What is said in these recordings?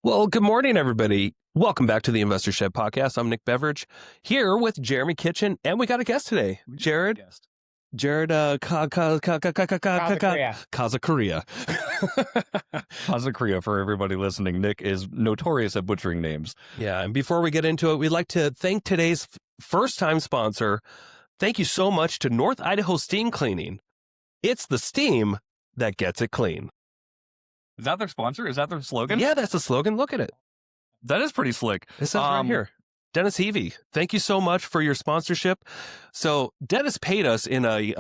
Well, good morning, everybody. Welcome back to the Investor Shed podcast. I'm Nick Beveridge here with Jeremy Kitchen, and we got a guest today, Jared Cozzocrea. Cozzocrea. Cozzocrea, for everybody listening. Nick is notorious at butchering names. Yeah, and before we get into it, we'd like to thank today's first-time sponsor. Thank you so much to North Idaho Steam Cleaning. It's the steam that gets it clean. Is that their sponsor? Is that their slogan? Yeah, that's the slogan. Look at it. That is pretty slick. It says right here. Dennis Heavey, thank you so much for your sponsorship. So Dennis paid us in a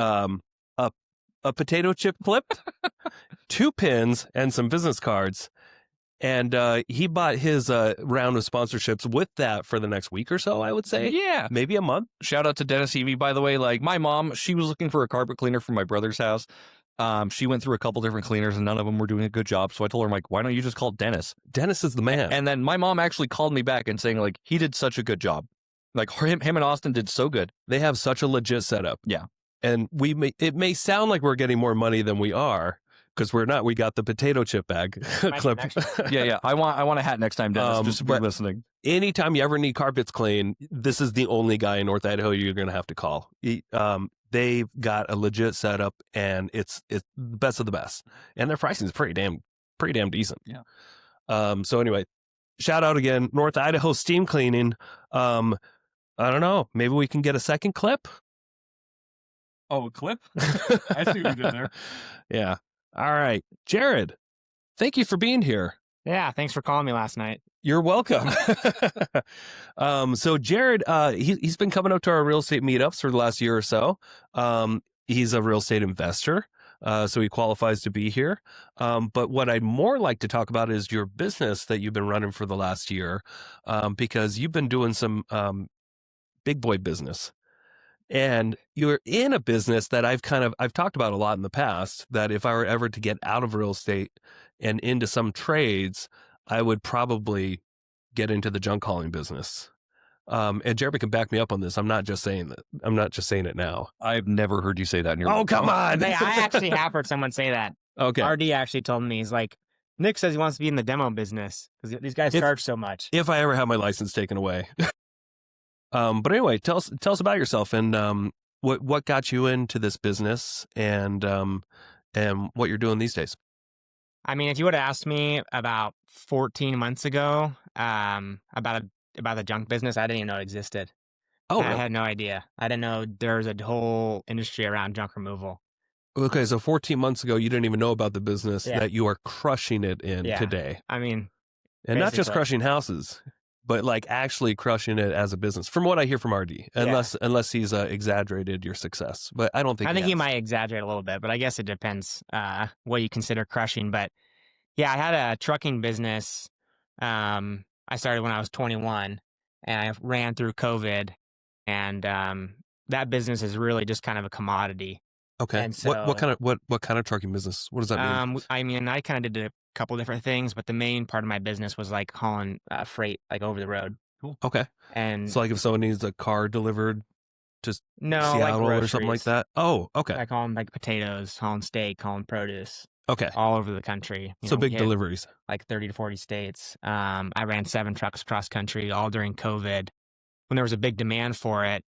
potato chip clip, 2 pins, and some business cards. And he bought his round of sponsorships with that for the next week or so, I would say. Yeah. Maybe a month. Shout out to Dennis Heavey, by the way. Like, my mom, she was looking for a carpet cleaner for my brother's house. She went through a couple different cleaners and none of them were doing a good job. So I told her, I'm like, why don't you just call Dennis? Dennis is the man. And then my mom actually called me back and saying, like, he did such a good job. Like, him and Austin did so good. They have such a legit setup. Yeah. And it may sound like we're getting more money than we are, because we're not. We got the potato chip bag clip. Yeah. I want a hat next time, Dennis, just if you're listening. Anytime you ever need carpets clean, this is the only guy in North Idaho you're going to have to call. They've got a legit setup, and it's the best of the best, and their pricing is pretty damn decent. Yeah. So anyway, shout out again, North Idaho Steam Cleaning. I don't know, maybe we can get a second clip. Oh, a clip? I see what you did there. Yeah. All right, Jared, thank you for being here. Yeah, thanks for calling me last night. You're welcome. So Jared, he's been coming up to our real estate meetups for the last year or so. He's a real estate investor, so he qualifies to be here. But what I'd more like to talk about is your business that you've been running for the last year, because you've been doing some big boy business. And you're in a business that I've talked about a lot in the past, that if I were ever to get out of real estate and into some trades, I would probably get into the junk hauling business. And Jeremy can back me up on this. I'm not just saying that. I'm not just saying it now. I've never heard you say that in your Oh, come on. Hey, I actually have heard someone say that. Okay. RD actually told me, he's like, Nick says he wants to be in the demo business because these guys charge so much. If I ever have my license taken away. But anyway, tell us about yourself and what got you into this business and what you're doing these days. I mean, if you would have asked me about 14 months ago about the junk business, I didn't even know it existed. Oh, I had no idea. I didn't know there was a whole industry around junk removal. Okay, so 14 months ago, you didn't even know about the business that you are crushing it in today. I mean, and not just basically. crushing houses, but like actually crushing it as a business. From what I hear from RD, unless he's exaggerated your success, but I don't think. I think he might exaggerate a little bit, but I guess it depends what you consider crushing. But yeah, I had a trucking business. I started when I was 21, and I ran through COVID, and that business is really just kind of a commodity. Okay. And so, what kind of trucking business? What does that mean? I mean, I kind of did a couple different things, but the main part of my business was like hauling freight like over the road. Cool. Okay. And so like if someone needs a car delivered to Seattle like or something like that. Oh, okay. Like hauling like potatoes, hauling steak, hauling produce. Okay. All over the country. So big deliveries. Like 30 to 40 states. I ran 7 trucks across country all during COVID when there was a big demand for it.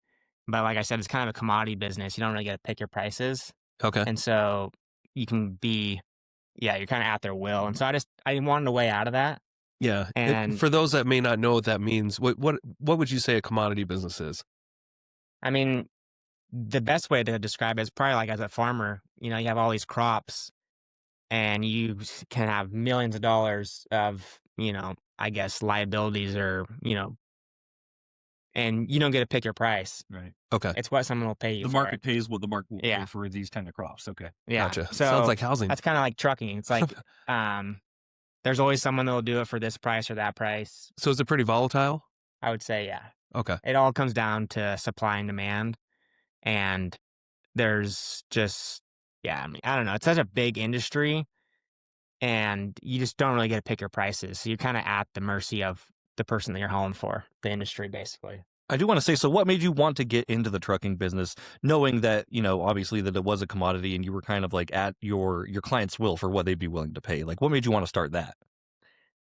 But like I said, it's kind of a commodity business. You don't really get to pick your prices. Okay. And so you can be, you're kind of at their will. And so I wanted a way out of that. Yeah. And for those that may not know what that means, what would you say a commodity business is? I mean, the best way to describe it is probably like as a farmer, you have all these crops and you can have millions of dollars of, I guess liabilities or, and you don't get to pick your price. Right. Okay. It's what someone will pay you. The market pays what the market will pay Yeah. for these kind of crops. Okay. Yeah. Gotcha. So Sounds like housing. that's kind of like trucking. It's like, there's always someone that will do it for this price or that price. So is it pretty volatile? I would say, yeah. Okay. It all comes down to supply and demand. And there's just, I mean, I don't know. It's such a big industry and you just don't really get to pick your prices. So you're kind of at the mercy of the person that you're hauling for, the industry, basically. I do want to say, so what made you want to get into the trucking business, knowing that, obviously that it was a commodity and you were kind of like at your client's will for what they'd be willing to pay? Like, what made you want to start that?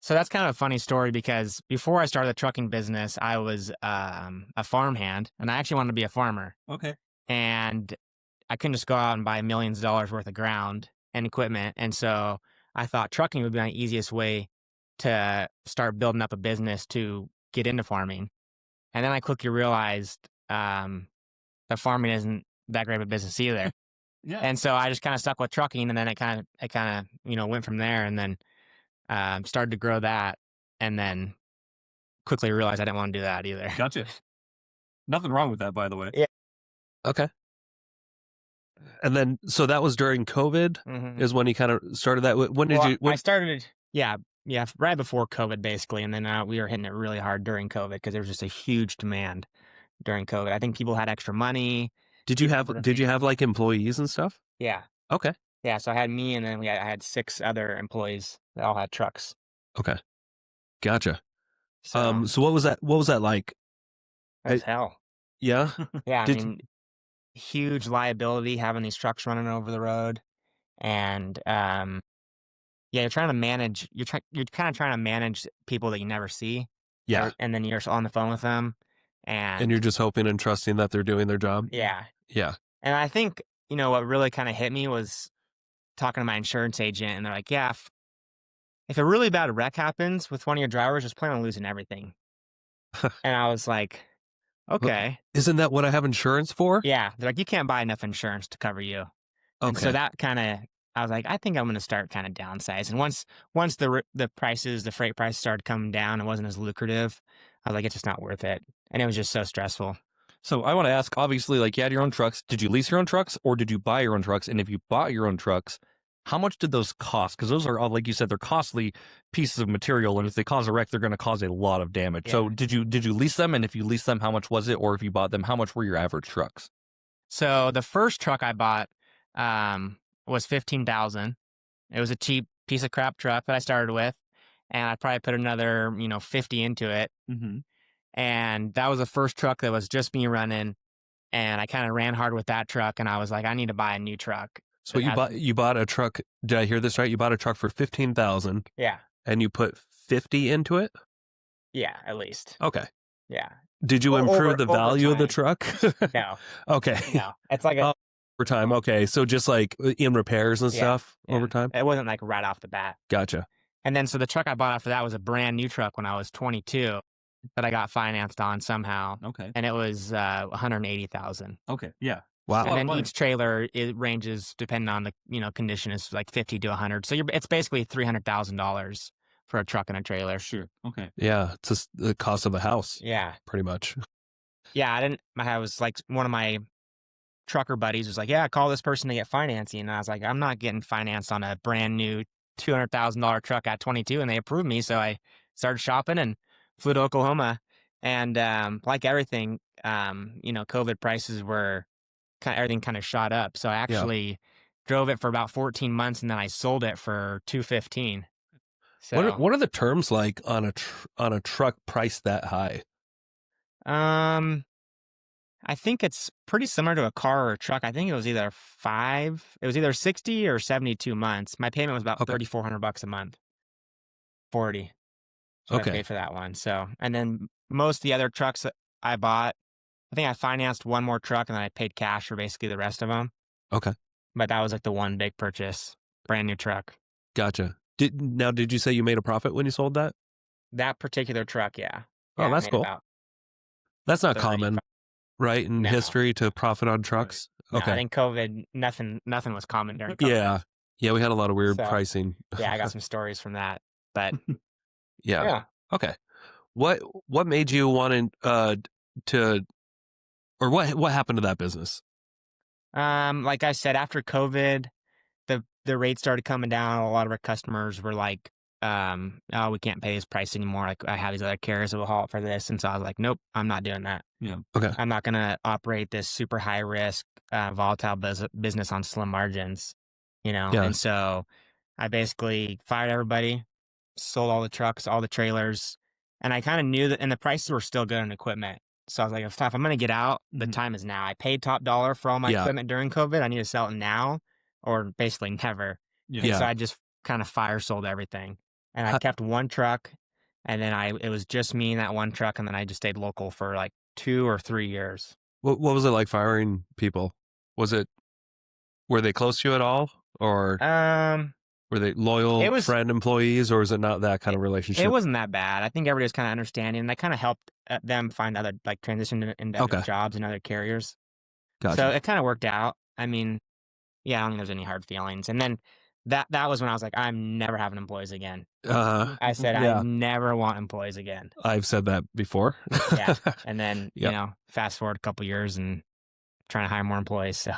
So that's kind of a funny story because before I started the trucking business, I was a farmhand, and I actually wanted to be a farmer. Okay. And I couldn't just go out and buy millions of dollars worth of ground and equipment. And so I thought trucking would be my easiest way to start building up a business to get into farming. And then I quickly realized that farming isn't that great of a business either. Yeah. And so I just kind of stuck with trucking, and then it kind of went from there, and then started to grow that, and then quickly realized I didn't want to do that either. Gotcha. Nothing wrong with that, by the way. Yeah. Okay. And then, so that was during COVID Mhm. is when you kind of started that. When did Well, you? I started, yeah, right before COVID, basically, and then we were hitting it really hard during COVID because there was just a huge demand during COVID. I think people had extra money. Did you people were- have like employees and stuff? Yeah, Okay. yeah. So I had me, and then I had 6 other employees that all had trucks. Okay. Gotcha. So So what was that? What was that like? that was hell. Yeah. Yeah, I Did- mean, huge liability having these trucks running over the road, and yeah, you're trying to manage. You're kind of trying to manage people that you never see. Yeah. And then you're on the phone with them, And you're just hoping and trusting that they're doing their job. yeah. Yeah. And I think, what really kind of hit me was talking to my insurance agent, and they're like, yeah, if a really bad wreck happens with one of your drivers, just plan on losing everything. And I was like, okay. Isn't that what I have insurance for? Yeah. They're like, you can't buy enough insurance to cover you. And so Okay. that kind of, I was like, I think I'm going to start kind of downsizing. Once the freight prices started coming down, it wasn't as lucrative. I was like, it's just not worth it. And it was just so stressful. So I want to ask, obviously, like you had your own trucks. Did you lease your own trucks or did you buy your own trucks? And if you bought your own trucks, how much did those cost? Because those are all, like you said, they're costly pieces of material. And if they cause a wreck, they're going to cause a lot of damage. Yeah. So did you lease them? And if you leased them, how much was it? Or if you bought them, how much were your average trucks? So the first truck I bought was $15,000. It was a cheap piece of crap truck that I started with, and I probably put another 50 into it. Mm-hmm. And that was the first truck that was just me running, and I kind of ran hard with that truck, and I was like, I need to buy a new truck. So you bought a truck. Did I hear this right? You bought a truck for $15,000 Yeah, and you put 50 into it? yeah, at least. Okay. Yeah. Did you improve the over value of the time. truck? No, Okay. no. It's like a Over time. Okay. So just like in repairs and Yeah, stuff yeah. over time? It wasn't like right off the bat. Gotcha. And then so the truck I bought after that was a brand new truck when I was 22 that I got financed on somehow, Okay. and it was $180,000. Okay. Yeah. Wow. And then money. each trailer, it ranges depending on the condition, is like 50 to 100. So it's basically $300,000 for a truck and a trailer. Sure. Okay. Yeah. It's just the cost of the house, Yeah, pretty much. yeah. I was like, one of my trucker buddies was like, yeah, call this person to get financing, and I was like, I'm not getting financed on a brand new $200,000 truck at 22, and they approved me. So I started shopping and flew to Oklahoma, and like everything, COVID prices were everything kind of shot up. So I actually drove it for about 14 months, and then I sold it for $215,000. So What are the terms like on a truck priced that high? I think it's pretty similar to a car or a truck. I think it was either 60 or 72 months. My payment was about Okay. $3,400 a month. 40. So I Okay. paid for that one. So, and then most of the other trucks that I bought, I think I financed one more truck, and then I paid cash for basically the rest of them. Okay. But that was like the one big purchase, brand new truck. Gotcha. Did you say you made a profit when you sold that? That particular truck, yeah. Oh, Yeah, I that's made cool. about That's not 35. common, right? In No. history to profit on trucks. No, Okay. I think COVID, nothing was common during COVID. Yeah. Yeah. We had a lot of weird So, pricing. Yeah, I got some stories from that. But Yeah. yeah. Okay. What made you want to, or what happened to that business? Like I said, after COVID, the rates started coming down. A lot of our customers were like, oh, we can't pay this price anymore. Like, I have these other carriers that will haul it for this. And so I was like, nope, I'm not doing that. Yeah. Okay. I'm not going to operate this super high risk, volatile business on slim margins, Yeah. And so I basically fired everybody, sold all the trucks, all the trailers. And I kind of knew that, and the prices were still good on equipment. So I was like, if I'm going to get out, the Mhm. time is now. I paid top dollar for all my Yeah. equipment during COVID. I need to sell it now or basically never. Yeah. And Yeah. so I just kind of fire sold everything. and I kept one truck, and then it was just me and that one truck, and then I just stayed local for like 2 or 3 years. What was it like firing people? Were they close to you at all, or were they loyal friend employees, or is it not that kind of relationship? It wasn't that bad. I think everybody was kind of understanding, and I kind of helped them find other, like, transition into other jobs and other carriers. Gotcha. So it kind of worked out. I mean, yeah, I don't think there's any hard feelings. And then that was when I was like, I'm never having employees again. I said, I never want employees again. I've said that before. Yeah. And then, you know, fast forward a couple years and trying to hire more employees. So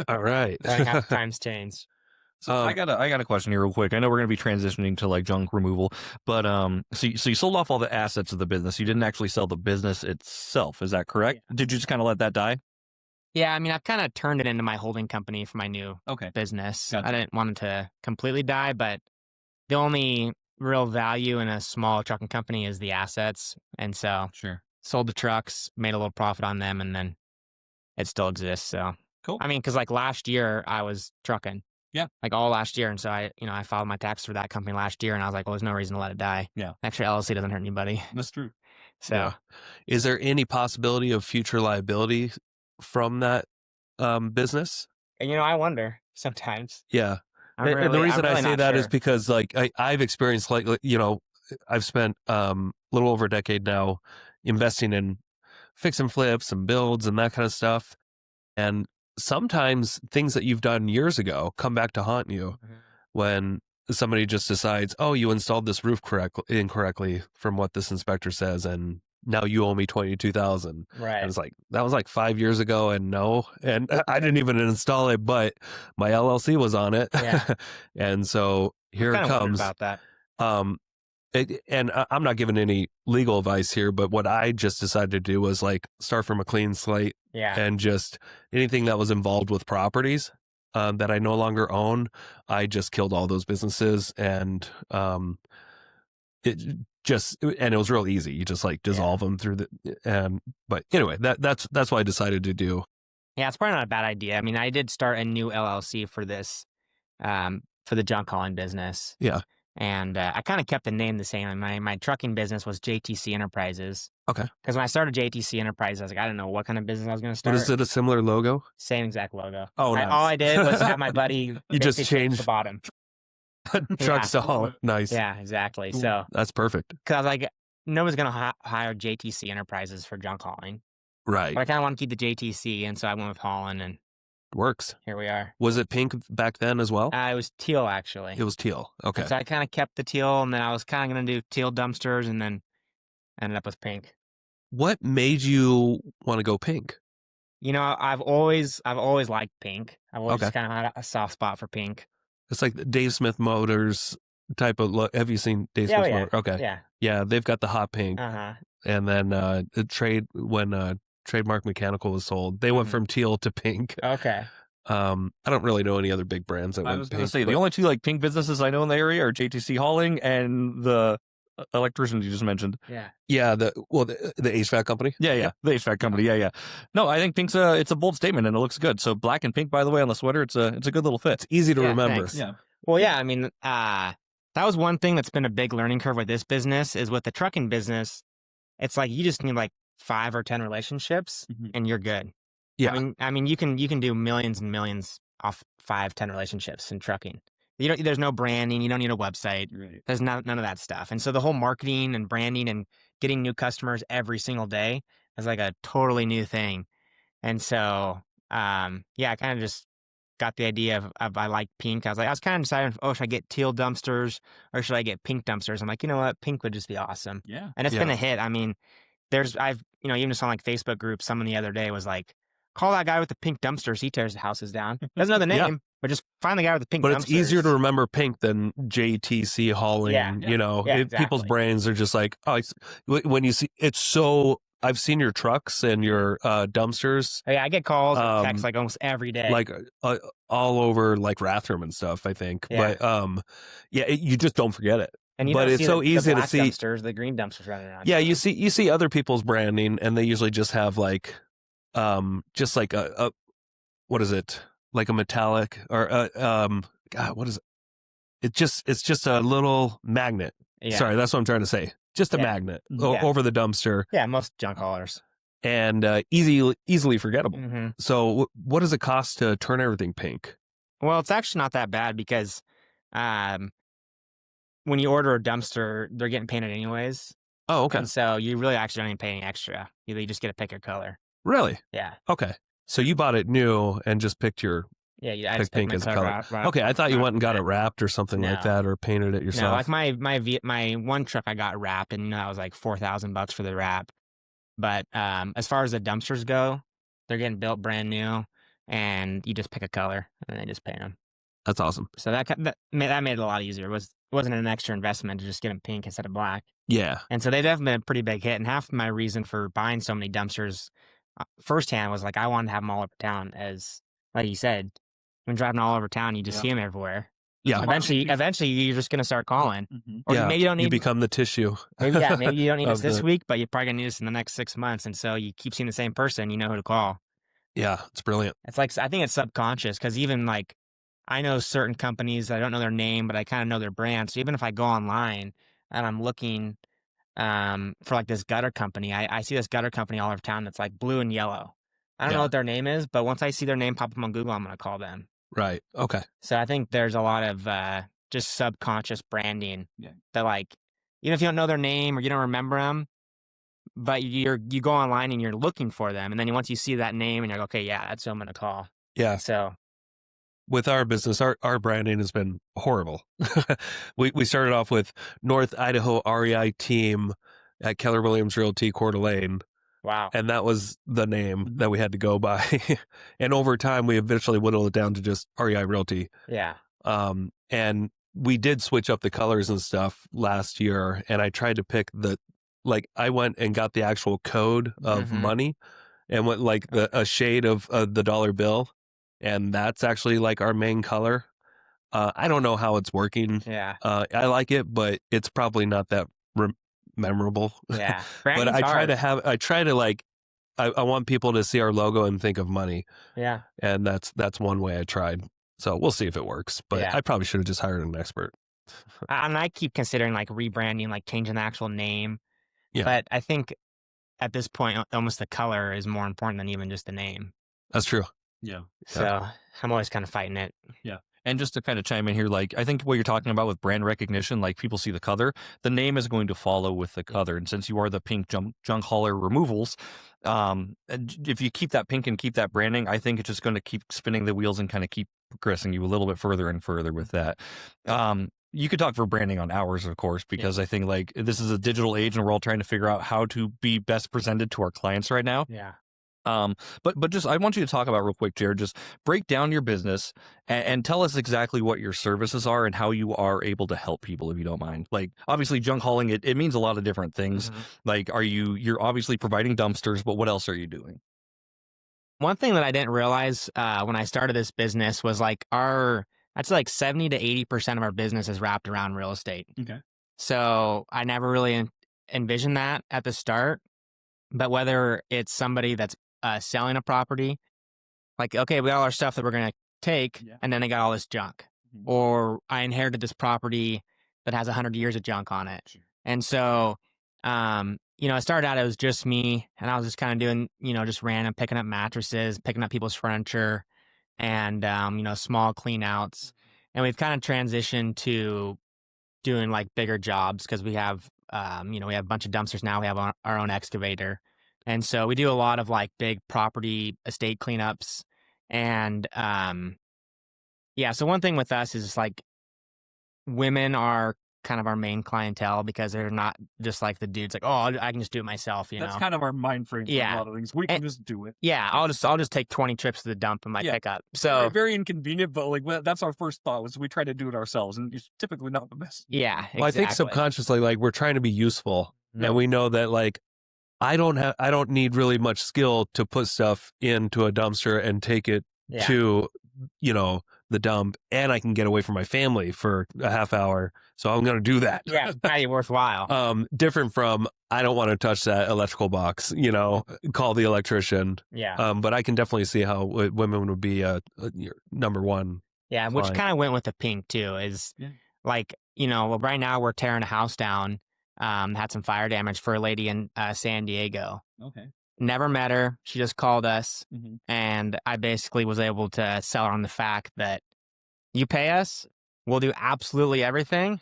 all right. how times change. So I got a question here real quick. I know we're going to be transitioning to like junk removal, but so you sold off all the assets of the business. You didn't actually sell the business itself. Is that correct? Yeah. Did you just kind of let that die? Yeah, I mean, I've kind of turned it into my holding company for my new business. Gotcha. I didn't want it to completely die, but the only real value in a small trucking company is the assets. And so sold the trucks, made a little profit on them, and then it still exists. So cool. I mean, because like last year I was trucking. Yeah. Like all last year. And so I filed my tax for that company last year, and I was like, well, there's no reason to let it die. Yeah. Actually, LLC doesn't hurt anybody. That's true. So is there any possibility of future liability from that business? And I wonder sometimes. Yeah. And the reason I say that is because like I've experienced like, I've spent a little over a decade now investing in fix and flips and builds and that kind of stuff. And sometimes things that you've done years ago come back to haunt you when somebody just decides, oh, you installed this roof incorrectly from what this inspector says, and now you owe me $22,000. Right. And it's like, that was like 5 years ago, and I didn't even install it, but my LLC was on it. Yeah. And so here it comes. About that. And I'm not giving any legal advice here, but what I just decided to do was like start from a clean slate. Yeah. And just anything that was involved with properties that I no longer own, I just killed all those businesses, and it was real easy. You just like dissolve them through but anyway, that's what I decided to do. Yeah, it's probably not a bad idea. I mean, I did start a new LLC for this, for the junk hauling business. Yeah. And I kind of kept the name the same. My trucking business was JTC Enterprises. Okay. Because when I started JTC Enterprises, I was like, I didn't know what kind of business I was going to start. But is it a similar logo? Same exact logo. Oh, nice. All I did was have my buddy. You just changed the bottom. Trucks to haul. Nice. Yeah, exactly. So that's perfect. Because I was like, nobody's going to hire JTC Enterprises for junk hauling. Right. But I kind of want to keep the JTC, and so I went with hauling, and works. Here we are. Was it pink back then as well? It was teal, actually. It was teal. Okay. And so I kind of kept the teal, and then I was kind of going to do teal dumpsters, and then ended up with pink. What made you want to go pink? I've always liked pink. I've always kind of had a soft spot for pink. It's like the Dave Smith Motors type of look. Have you seen Dave Smith Motors? Okay. Yeah. Yeah, they've got the hot pink. Uh-huh. And then when Trademark Mechanical was sold, they went from teal to pink. Okay. I don't really know any other big brands that went pink. I was going to say, the only two like pink businesses I know in the area are JTC Hauling and the electricians you just mentioned. Yeah. Yeah, the HVAC company. Yeah, the HVAC company. Yeah. No, I think pink's it's a bold statement, and it looks good. So black and pink, by the way, on the sweater, it's a good little fit. It's easy to remember. Thanks. Yeah. Well, yeah, I mean, that was one thing that's been a big learning curve with this business, is with the trucking business, it's like you just need like 5 or 10 relationships and you're good. Yeah. I mean, you can do millions and millions off 5, 10 relationships in trucking. There's no branding. You don't need a website. Right. There's none of that stuff. And so the whole marketing and branding and getting new customers every single day is like a totally new thing. And so, I kind of just got the idea of I like pink. I was kind of deciding, should I get teal dumpsters or should I get pink dumpsters? I'm like, you know what? Pink would just be awesome. Yeah. And it's been a hit. I mean, I've even just on like Facebook groups, someone the other day was like, call that guy with the pink dumpsters. He tears the houses down. Doesn't know the name, but just find the guy with the pink dumpsters. But it's easier to remember pink than JTC Hauling. Exactly. People's brains are just like, when you see it's so. I've seen your trucks and your dumpsters. Oh, yeah, I get calls and texts like almost every day. Like all over like Rathdrum and stuff, I think. Yeah. But you just don't forget it. And it's so easy to see dumpsters, the green dumpsters running around. Yeah, you see other people's branding, and they usually just have like just like a what is it? Like a metallic or God, what is it? it's just a little magnet. Yeah. Sorry, that's what I'm trying to say. Just a magnet over the dumpster. Yeah, most junk haulers. And easily forgettable. Mm-hmm. So what does it cost to turn everything pink? Well, it's actually not that bad because when you order a dumpster, they're getting painted anyways. Oh, okay. And so you really actually don't even pay any extra. You just get to pick your color. Really? Yeah. Okay. So you bought it new and just picked your I just pink as a color. Okay, I thought you went and got it wrapped or something like that, or painted it yourself. No, like my one truck I got wrapped, and that was like $4,000 for the wrap. But as far as the dumpsters go, they're getting built brand new, and you just pick a color and they just paint them. That's awesome. So that made it a lot easier. It wasn't an extra investment to just get them pink instead of black. Yeah. And so they've definitely been a pretty big hit. And half my reason for buying so many dumpsters firsthand was like I wanted to have them all over town. As like you said, when driving all over town, you just see them everywhere. Yeah. Eventually, you're just gonna start calling. Or maybe you don't need. You become the tissue. Maybe you don't need us this week, but you're probably gonna need us in the next 6 months. And so you keep seeing the same person. You know who to call. Yeah, it's brilliant. It's like I think it's subconscious because even like I know certain companies. I don't know their name, but I kind of know their brand. So even if I go online and I'm looking for like this gutter company, I see this gutter company all over town that's like blue and yellow. I don't know what their name is, but once I see their name pop up on Google, I'm going to call them. Right. Okay. So I think there's a lot of just subconscious branding that like, even if you don't know their name or you don't remember them, but you go online and you're looking for them. And then once you see that name and you're like, okay, yeah, that's who I'm going to call. Yeah. So with our business, our branding has been horrible. we started off with North Idaho REI team at Keller Williams Realty Coeur d'Alene. Wow. And that was the name that we had to go by. And over time, we eventually whittled it down to just REI Realty. Yeah. And we did switch up the colors and stuff last year. And I tried to pick I went and got the actual code of money and went like a shade of the dollar bill. And that's actually like our main color. I don't know how it's working. Yeah. I like it, but it's probably not that memorable. Yeah. But I want people to see our logo and think of money. Yeah. And that's one way I tried. So we'll see if it works. But I probably should have just hired an expert. And I keep considering like rebranding, like changing the actual name. Yeah. But I think at this point, almost the color is more important than even just the name. That's true. Yeah. So I'm always kind of fighting it. Yeah. And just to kind of chime in here, like, I think what you're talking about with brand recognition, like people see the color, the name is going to follow with the color. And since you are the pink junk hauler removals, if you keep that pink and keep that branding, I think it's just going to keep spinning the wheels and kind of keep progressing you a little bit further and further with that. You could talk for branding on hours, of course, because I think like this is a digital age and we're all trying to figure out how to be best presented to our clients right now. Yeah. But just I want you to talk about real quick, Jared, just break down your business and tell us exactly what your services are and how you are able to help people, if you don't mind. Like obviously junk hauling, it means a lot of different things. Like you're obviously providing dumpsters, but what else are you doing? One thing that I didn't realize when I started this business was like that's like 70 to 80% of our business is wrapped around real estate. Okay. So I never really envisioned that at the start, but whether it's somebody that's selling a property, like, okay, we got all our stuff that we're going to take, and then they got all this junk. Or I inherited this property that has 100 years of junk on it. And so, I started out, it was just me, and I was just kind of doing, just random, picking up mattresses, picking up people's furniture, and, small cleanouts. And we've kind of transitioned to doing like bigger jobs because we have, we have a bunch of dumpsters now. We have our own excavator. And so we do a lot of like big property estate cleanups. And so one thing with us is like women are kind of our main clientele because they're not just like the dudes like, oh, I can just do it myself. That's kind of our mind frame for a lot of things. We can just do it. Yeah, I'll just take 20 trips to the dump in my pickup. So very inconvenient, but like that's our first thought was we try to do it ourselves, and it's typically not the best. Yeah, exactly. Well, I think subconsciously, like we're trying to be useful, and we know that like I don't need really much skill to put stuff into a dumpster and take it to, the dump, and I can get away from my family for a half hour. So I'm going to do that. Yeah, it's probably worthwhile. Different from, I don't want to touch that electrical box, call the electrician. Yeah. But I can definitely see how women would be your number one. Yeah, which kind of went with the pink too, is like, well, right now we're tearing a house down. Had some fire damage for a lady in San Diego. Okay. Never met her. She just called us, Mhm. and I basically was able to sell her on the fact that you pay us, we'll do absolutely everything,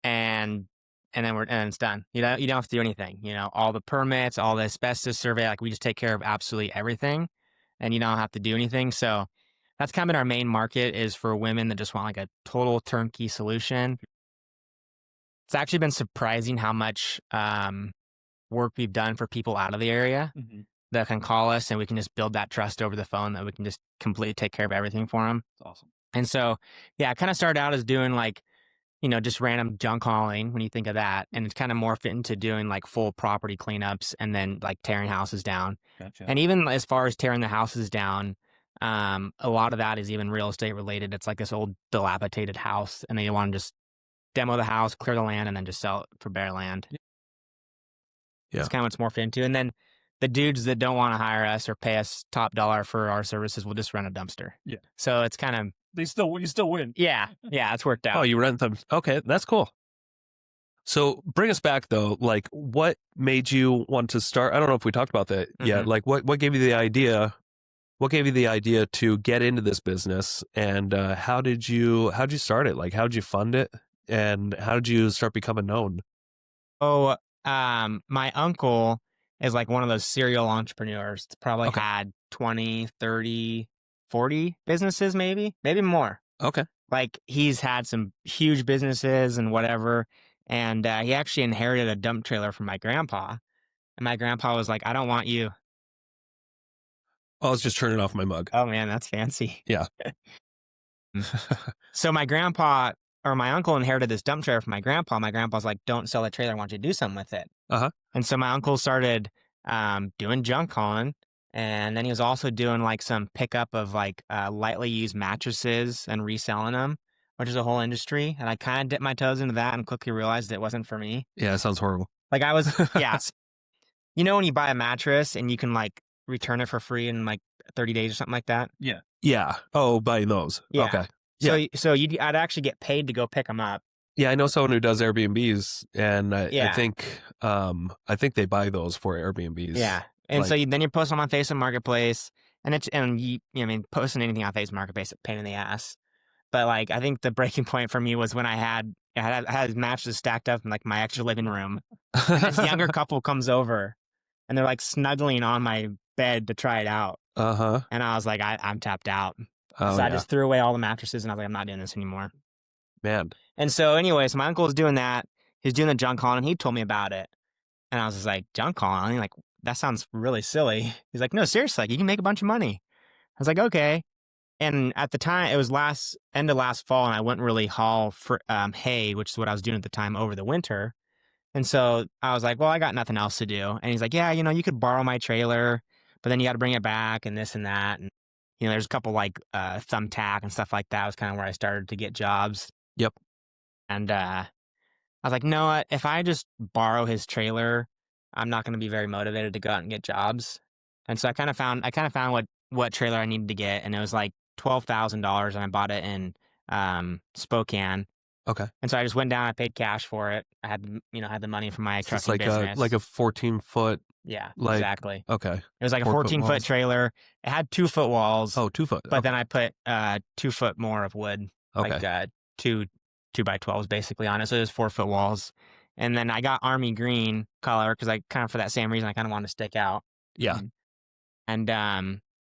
and and it's done. You don't have to do anything. All the permits, all the asbestos survey, like we just take care of absolutely everything, and you don't have to do anything. So that's kind of been our main market, is for women that just want like a total turnkey solution. It's actually been surprising how much work we've done for people out of the area Mhm. that can call us, and we can just build that trust over the phone that we can just completely take care of everything for them. That's awesome. And so, yeah, I kind of started out as doing like, just random junk hauling when you think of that. And it's kind of morphed into doing like full property cleanups and then like tearing houses down. Gotcha. And even as far as tearing the houses down, a lot of that is even real estate related. It's like this old dilapidated house, and they want to just demo the house, clear the land, and then just sell it for bare land. Yeah. That's kind of what's morphed into. And then the dudes that don't want to hire us or pay us top dollar for our services will just rent a dumpster. Yeah. So it's kind of, You still win. yeah, it's worked out. Oh, you rent them. Okay, that's cool. So bring us back though. Like, what made you want to start? I don't know if we talked about that yet. Mhm. Like, what gave you the idea? What gave you the idea to get into this business? And how did you start it? Like, how did you fund it? And how did you start becoming known? Oh, my uncle is like one of those serial entrepreneurs. It's probably Okay. had 20, 30, 40 businesses, maybe more. Okay. Like he's had some huge businesses and whatever. And he actually inherited a dump trailer from my grandpa. And my grandpa was like, I don't want you. I was just turning off my mug. Oh man, that's fancy. Yeah. So my grandpa or my uncle inherited this dump trailer from my grandpa. My grandpa's like, don't sell the trailer. I want you to do something with it. Uh-huh. And so my uncle started doing junk hauling. And then he was also doing like some pickup of like lightly used mattresses and reselling them, which is a whole industry. And I kind of dipped my toes into that and quickly realized it wasn't for me. Yeah, it sounds horrible. Like I was, yeah. When you buy a mattress and you can like return it for free in like 30 days or something like that. Yeah. Yeah. Oh, buying those. Yeah. Okay. So I'd actually get paid to go pick them up. Yeah, I know someone who does Airbnbs, and I Yeah. think they buy those for Airbnbs. Yeah. And Like- so then you post them on Facebook Marketplace, posting anything on Facebook Marketplace is a pain in the ass. But like, I think the breaking point for me was when I had mattresses stacked up in like my extra living room. And this younger couple comes over, and they're like snuggling on my bed to try it out. Uh-huh. And I was like, I'm tapped out. Oh, So I yeah. just threw away all the mattresses, and I was like, I'm not doing this anymore. Man. And so, anyways, my uncle was doing that. He's doing the junk hauling, and he told me about it. And I was just like, junk hauling? Like, that sounds really silly. He's like, no, seriously, like, you can make a bunch of money. I was like, okay. And at the time, it was end of last fall, and I wouldn't really haul for hay, which is what I was doing at the time over the winter. And so I was like, well, I got nothing else to do. And he's like, yeah, you could borrow my trailer, but then you got to bring it back and this and that. And, there's a couple like thumbtack and stuff like that was kind of where I started to get jobs. Yep. And I was like, no, what? If I just borrow his trailer, I'm not going to be very motivated to go out and get jobs. And so I kind of found what trailer I needed to get, and it was like $12,000, and I bought it in Spokane. Okay. And so I just went down. I paid cash for it. I had the money from my So it's trucking business. like a 14-foot. Yeah, like- exactly. Okay. It was like a 4-foot 14-foot walls. trailer. It had 2-foot walls. Oh, 2-foot. But then I put 2 foot more of wood, Okay. like 2 2x12s basically on it. So there's 4-foot walls. And then I got army green color because I kind of, for that same reason, I kind of wanted to stick out. Yeah. And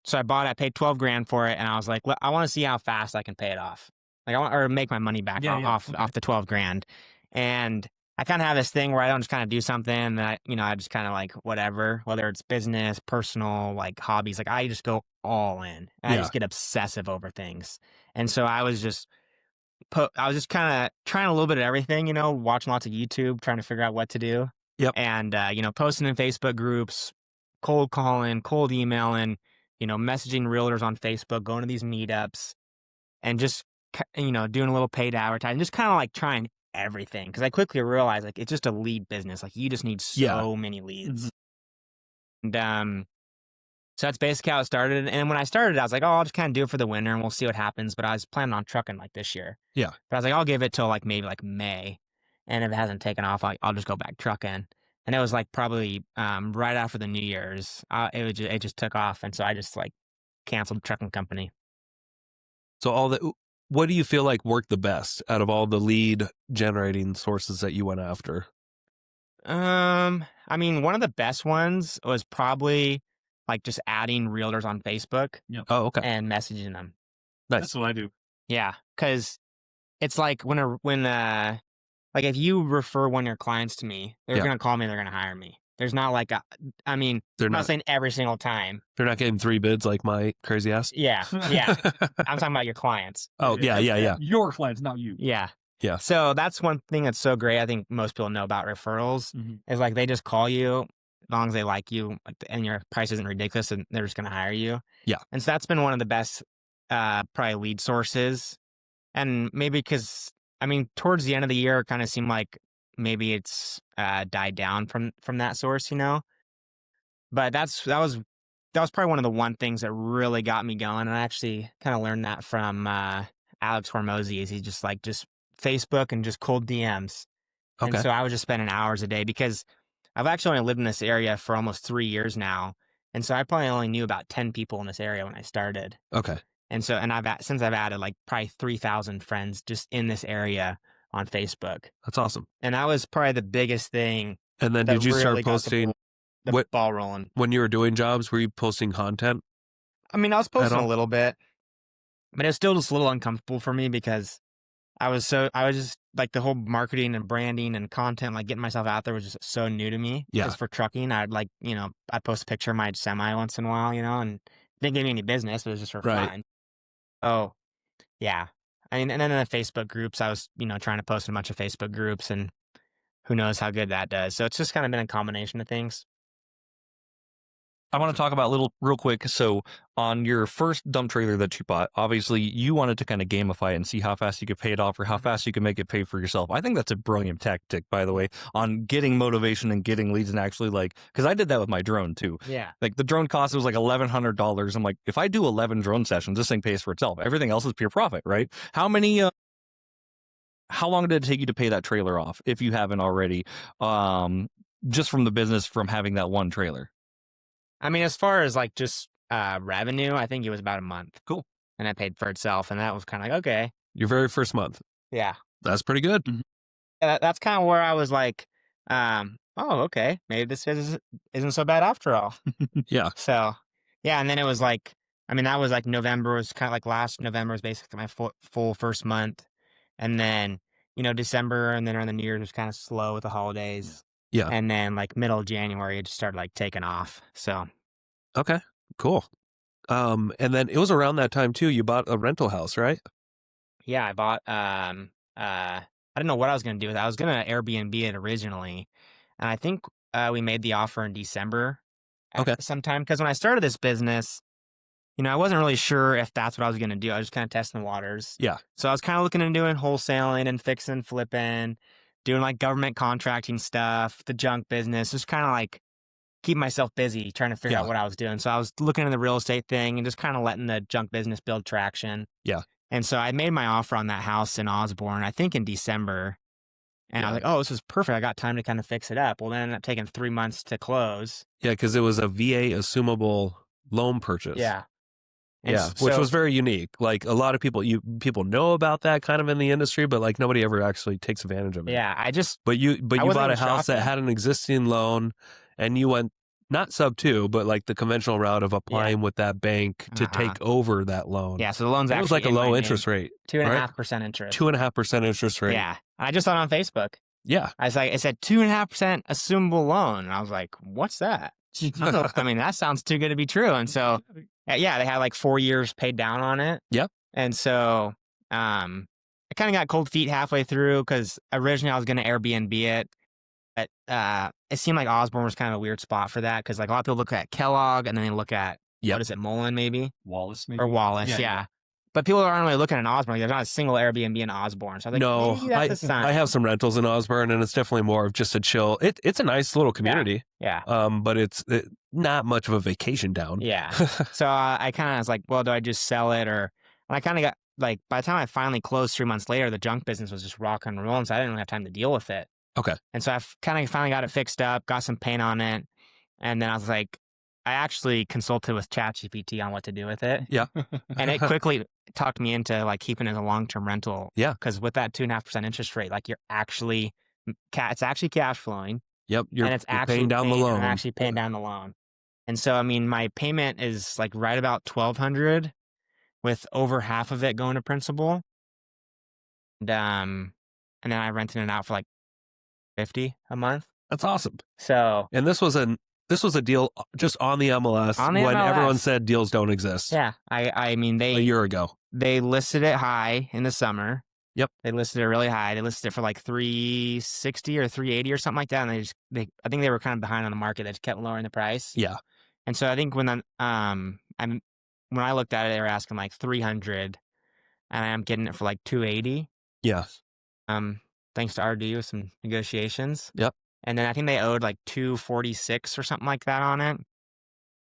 so I paid $12,000 for it, and I was like, I want to see how fast I can pay it off. Like or make my money back off the $12,000. And I kind of have this thing where I don't just kind of do something and I just kind of like whatever, whether it's business, personal, like hobbies, like I just go all in. And I just get obsessive over things. And so I was just kind of trying a little bit of everything, watching lots of YouTube, trying to figure out what to do. Yep. And, posting in Facebook groups, cold calling, cold emailing, messaging realtors on Facebook, going to these meetups, and just, doing a little paid advertising, just kind of like trying everything. Because I quickly realized, like, it's just a lead business. Like, you just need so many leads. And So that's basically how it started. And when I started, I was like, oh, I'll just kind of do it for the winter and we'll see what happens. But I was planning on trucking like this year. Yeah. But I was like, I'll give it till like maybe like May. And if it hasn't taken off, I'll just go back trucking. And it was like probably right after the New Year's, it just took off. And so I just like canceled the trucking company. So what do you feel like worked the best out of all the lead generating sources that you went after? I mean, one of the best ones was probably like just adding realtors on Facebook. Yep. Oh, okay. And messaging them. Nice. That's what I do. Yeah, because it's like when like if you refer one of your clients to me, they're Yeah. gonna call me, they're gonna hire me. There's not like I mean, They're I'm not not saying every single time. they're not getting 3 bids like my crazy ass. Yeah, yeah. I'm talking about your clients. Oh, yeah. Your clients, not you. Yeah. Yeah. So that's one thing that's so great. I think most people know about referrals is like they just call you as long as they like you and your price isn't ridiculous and they're just going to hire you. Yeah. And so that's been one of the best probably lead sources. And maybe because, I mean, towards the end of the year, it kind of seemed like maybe it's died down from that source, you know? But that was probably one of the one things that really got me going. And I actually kind of learned that from Alex Hormozy. He's just Facebook and just cold DMs. Okay. And so I was just spending hours a day because I've actually only lived in this area for almost 3 years now. And so I probably only knew about 10 people in this area when I started. Okay. And so, since I've added like probably 3,000 friends just in this area on Facebook. That's awesome. And that was probably the biggest thing. And then that did you start really got posting the ball rolling? when you were doing jobs? Were you posting content? I mean, I was posting all? a little bit, but it's still just a little uncomfortable for me because I was just like the whole marketing and branding and content, like getting myself out there was just so new to me. Yeah. Because for trucking, I'd post a picture of my semi once in a while, and it didn't give me any business, but it was just for Right. fun. Oh, yeah. I mean, and then in the Facebook groups, I was, trying to post in a bunch of Facebook groups and who knows how good that does. So it's just kind of been a combination of things. I want to talk about real quick. So on your first dump trailer that you bought, obviously you wanted to kind of gamify it and see how fast you could pay it off or how fast you could make it pay for yourself. I think that's a brilliant tactic, by the way, on getting motivation and getting leads and actually because I did that with my drone too. Yeah. Like the drone cost was like $1,100. I'm like, if I do 11 drone sessions, this thing pays for itself. Everything else is pure profit, right? How long did it take you to pay that trailer off if you haven't already? Just from the business from having that one trailer. I mean, as far as like just revenue, I think it was about a month. Cool. And it paid for itself. And that was kind of like, okay. Your very first month. Yeah. That's pretty good. That's kind of where I was like, oh, okay. Maybe this isn't so bad after all. Yeah. So, yeah. And then it was like, I mean, that was like November was kind of like last November was basically my full first month. And then, December and then around the New Year's was kind of slow with the holidays. Yeah. And then like middle of January, it just started like taking off. So. Okay. Cool. And then it was around that time too. You bought a rental house, right? Yeah, I bought. I didn't know what I was going to do with it. I was going to Airbnb it originally, and I think we made the offer in December. Okay. Sometime because when I started this business, I wasn't really sure if that's what I was going to do. I was just kind of testing the waters. Yeah. So I was kind of looking into doing wholesaling and fixing, flipping, doing like government contracting stuff, the junk business, just kind of like keep myself busy trying to figure out what I was doing. So I was looking at the real estate thing and just kind of letting the junk business build traction. Yeah. And so I made my offer on that house in Osborne, I think in December. And I was like, oh, this is perfect. I got time to kind of fix it up. Well, then it ended up taking 3 months to close. Yeah, because it was a VA assumable loan purchase. Yeah. And which was very unique. Like a lot of people know about that kind of in the industry, but like nobody ever actually takes advantage of it. Yeah, But you bought a house that shopping. had an existing loan, and you went not sub 2, but like the conventional route of applying with that bank to take over that loan. Yeah, so the loan's it actually was like a in my low name. interest rate, 2.5% interest. 2.5% interest rate. Yeah, I just saw it on Facebook. Yeah, it said 2.5% assumable loan, and I was like, what's that? I mean, that sounds too good to be true. And so, yeah, they had like 4 years paid down on it. Yep. And so, I kind of got cold feet halfway through because originally I was going to Airbnb it. But it seemed like Osborne was kind of a weird spot for that because like a lot of people look at Kellogg and then they look at, what is it, Mullen maybe? Wallace, maybe? Or Wallace, yeah. But people aren't really looking at Osborne. There's not a single Airbnb in Osborne. So I was like, No, maybe that's a sign. I have some rentals in Osborne, and it's definitely more of just a chill. It's a nice little community. Yeah. But it's not much of a vacation town. Yeah. So I kind of was like, well, do I just sell it? And I kind of got like, by the time I finally closed 3 months later, the junk business was just rock and rolling. So I didn't really have time to deal with it. Okay. And so I kind of finally got it fixed up, got some paint on it. And then I was like, I actually consulted with ChatGPT on what to do with it. Yeah. And it quickly talked me into like keeping it as a long-term rental. Yeah. Because with that 2.5% interest rate, like it's actually cash flowing. Yep. And it's actually paying down the loan. I'm actually paying down the loan. And so, I mean, my payment is like right about $1,200 with over half of it going to principal. And then I rented it out for like $50 a month. That's awesome. So, and this was a deal just on the MLS when everyone said deals don't exist. Yeah. I mean, a year ago. They listed it high in the summer. Yep. They listed it really high. They listed it for like 360 or 380 or something like that. And I think they were kind of behind on the market. They just kept lowering the price. Yeah. And so I think when I looked at it, they were asking like 300, and I'm getting it for like 280. Yeah. Thanks to RD with some negotiations. Yep. And then I think they owed like 246 or something like that on it.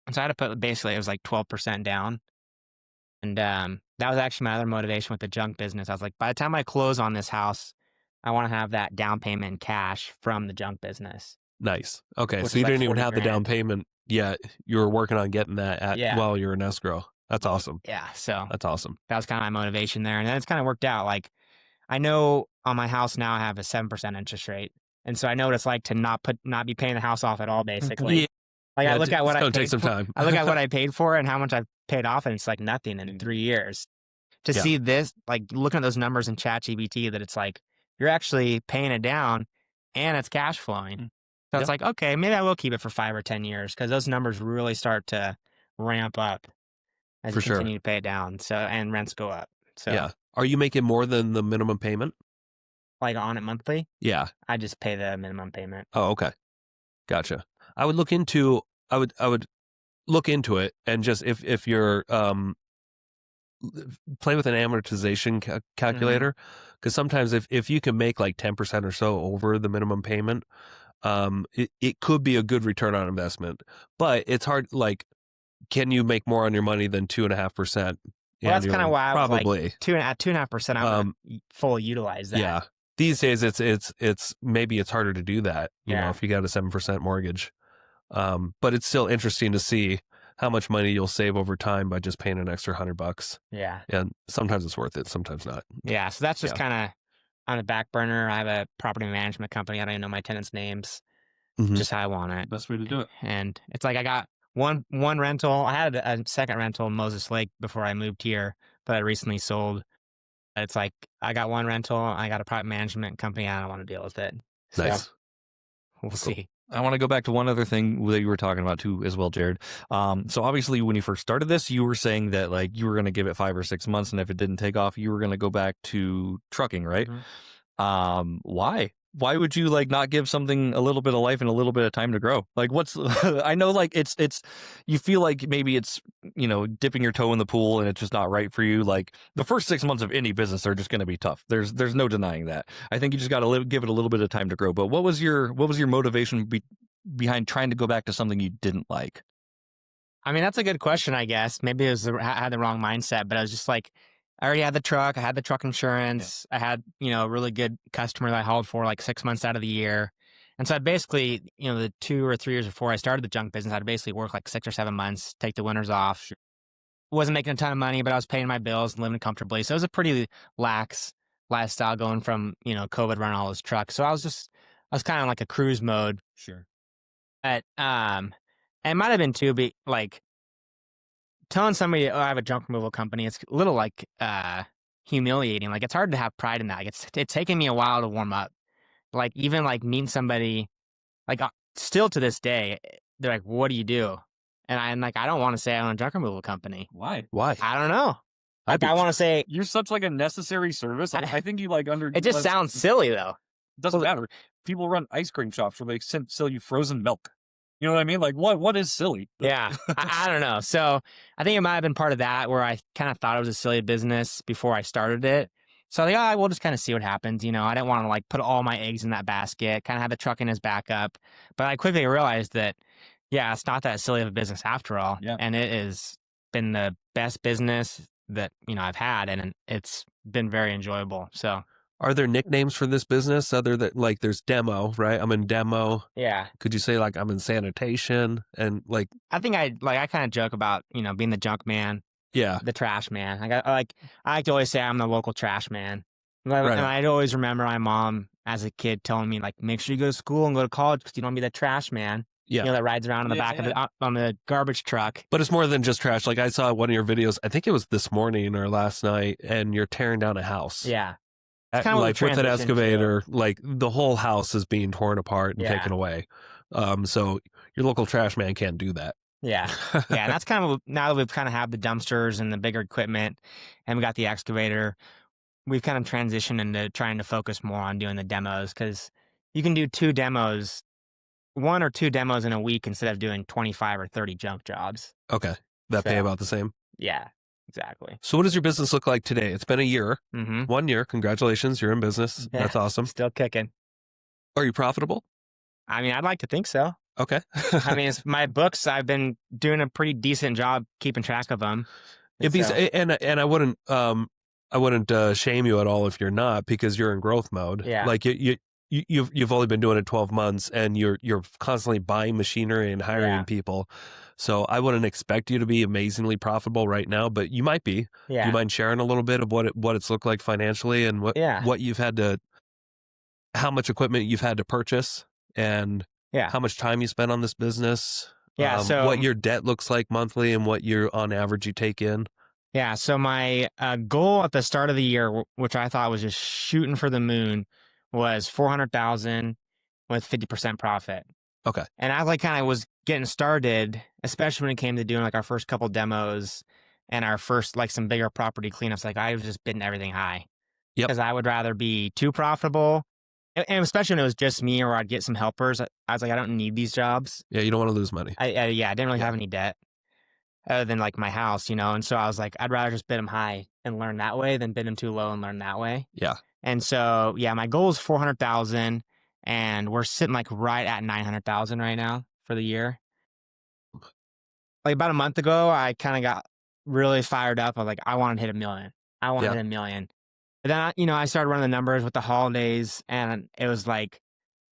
And so I had to put basically it was like 12% down. And that was actually my other motivation with the junk business. I was like, by the time I close on this house, I want to have that down payment in cash from the junk business. Nice. Okay. Which So you is like didn't even have the down $40,000. payment yet. You were working on getting that while you're in escrow. That's awesome. Yeah. So That's awesome. that was kind of my motivation there. And then it's kind of worked out. Like I know on my house now I have a 7% interest rate. And so I know what it's like to not be paying the house off at all, basically. Yeah. Like I look at what I paid take some time. I look at what I paid for and how much I've paid off, and it's like nothing in 3 years. To see this, like looking at those numbers in ChatGPT, that it's like you're actually paying it down and it's cash flowing. So it's like, okay, maybe I will keep it for 5 or 10 years because those numbers really start to ramp up as you continue to pay it down. So and rents go up. So yeah. Are you making more than the minimum payment? Like on it monthly? Yeah. I just pay the minimum payment. Oh, okay. Gotcha. I would look into it, and just if you're play with an amortization calculator, because sometimes if you can make like 10% or so over the minimum payment, it could be a good return on investment. But it's hard. Like, can you make more on your money than 2.5%? Well, that's kind of why I was probably like 2.5%. I would fully utilize that. Yeah. These days, it's maybe it's harder to do that. You know, if you got a 7% mortgage. But it's still interesting to see how much money you'll save over time by just paying an extra $100. Yeah. And sometimes it's worth it, sometimes not. Yeah. So that's just kind of on the back burner. I have a property management company. I don't even know my tenants' names. Just how I want it. Best way to do it. And it's like I got one rental. I had a second rental in Moses Lake before I moved here, but I recently sold. It's like I got one rental. I got a property management company. I don't want to deal with it. So Nice. we'll see. I want to go back to one other thing that you were talking about too as well, Jared. So obviously when you first started this, you were saying that like you were going to give it 5 or 6 months, and if it didn't take off, you were going to go back to trucking, right? Why? Why would you like not give something a little bit of life and a little bit of time to grow? Like what's I know like it's you feel like maybe it's, you know, dipping your toe in the pool and it's just not right for you. Like the first 6 months of any business are just going to be tough. There's no denying that. I think you just got to give it a little bit of time to grow. But what was your motivation behind trying to go back to something you didn't like? I mean, that's a good question, I guess. Maybe I had the wrong mindset, but I was just like, I already had the truck. I had the truck insurance. I had, you know, a really good customer that I hauled for like 6 months out of the year. And so I basically, you know, the 2 or 3 years before I started the junk business, I'd basically work like 6 or 7 months, take the winters off. Wasn't making a ton of money, but I was paying my bills and living comfortably. So it was a pretty lax lifestyle going from, you know, COVID running all those trucks. So I was kind of like a cruise mode. Sure. But, and it might have been too, but like, telling somebody, oh, I have a junk removal company, it's a little like humiliating. Like it's hard to have pride in that. Like it's taken me a while to warm up. Like even like meeting somebody, like still to this day, they're like, "What do you do?" And I'm like, I don't want to say I own a junk removal company. Why? I don't know. Like I want to say You're such like a necessary service. I think you like under. It just sounds silly though. Doesn't matter. People run ice cream shops where they sell you frozen milk. You know what I mean? Like what is silly? Yeah, I don't know. So I think it might have been part of that where I kind of thought it was a silly business before I started it. So like, we'll just kind of see what happens. You know, I didn't want to like put all my eggs in that basket, kind of have the truck in as backup. But I quickly realized that, yeah, it's not that silly of a business after all. Yeah. And it has been the best business that, I've had, and it's been very enjoyable. So Are there nicknames for this business other than like there's demo, right? I'm in demo. yeah, Could you say like I'm in sanitation and like, I think I kind of joke about, being the junk man. yeah, The trash man. I like to always say I'm the local trash man. And Right. I'd always remember my mom as a kid telling me like, make sure you go to school and go to college because you don't want to be the trash man. yeah. That rides around in the back of on the garbage truck. But it's more than just trash. Like I saw one of your videos, I think it was this morning or last night, and you're tearing down a house. Yeah. At, kinda what like we with an transitioned to. excavator, like the whole house is being torn apart and Yeah. taken away. So your local trash man can't do that. Yeah. Yeah. And that's kind of now that we've kind of have the dumpsters and the bigger equipment and we got the excavator, we've kind of transitioned into trying to focus more on doing the demos because you can do one or two demos in a week instead of doing 25 or 30 junk jobs. Okay. That pay So- about the same. Yeah, exactly. So what does your business look like today? It's been a year, Mm-hmm. 1 year. Congratulations. You're in business. Yeah. That's awesome. Still kicking. Are you profitable? I mean, I'd like to think so. Okay. I mean, it's my books, I've been doing a pretty decent job keeping track of them. It'd be, and I wouldn't shame you at all if you're not, because you're in growth mode. Yeah. Like you've only been doing it 12 months and you're constantly buying machinery and hiring Yeah. people. So I wouldn't expect you to be amazingly profitable right now, but you might be. Yeah. Do you mind sharing a little bit of what it's looked like financially and what you've had to, how much equipment you've had to purchase and Yeah. how much time you spent on this business? Yeah. So what your debt looks like monthly and what you're on average you take in? yeah. So my goal at the start of the year, which I thought was just shooting for the moon, was 400,000 with 50% profit. Okay. And as I kind of was getting started, especially when it came to doing like our first couple demos and our first like some bigger property cleanups, like I was just bidding everything high. Yep. Because I would rather be too profitable. And especially when it was just me or I'd get some helpers, I was like, I don't need these jobs. Yeah, you don't want to lose money. I didn't really have any debt other than like my house, And so I was like, I'd rather just bid them high and learn that way than bid them too low and learn that way. Yeah. And so, yeah, my goal is 400,000 and we're sitting like right at 900,000 right now for the year. Like about a month ago, I kind of got really fired up. I was like, I want to hit 1 million. I want to hit 1 million. But then, I started running the numbers with the holidays and it was like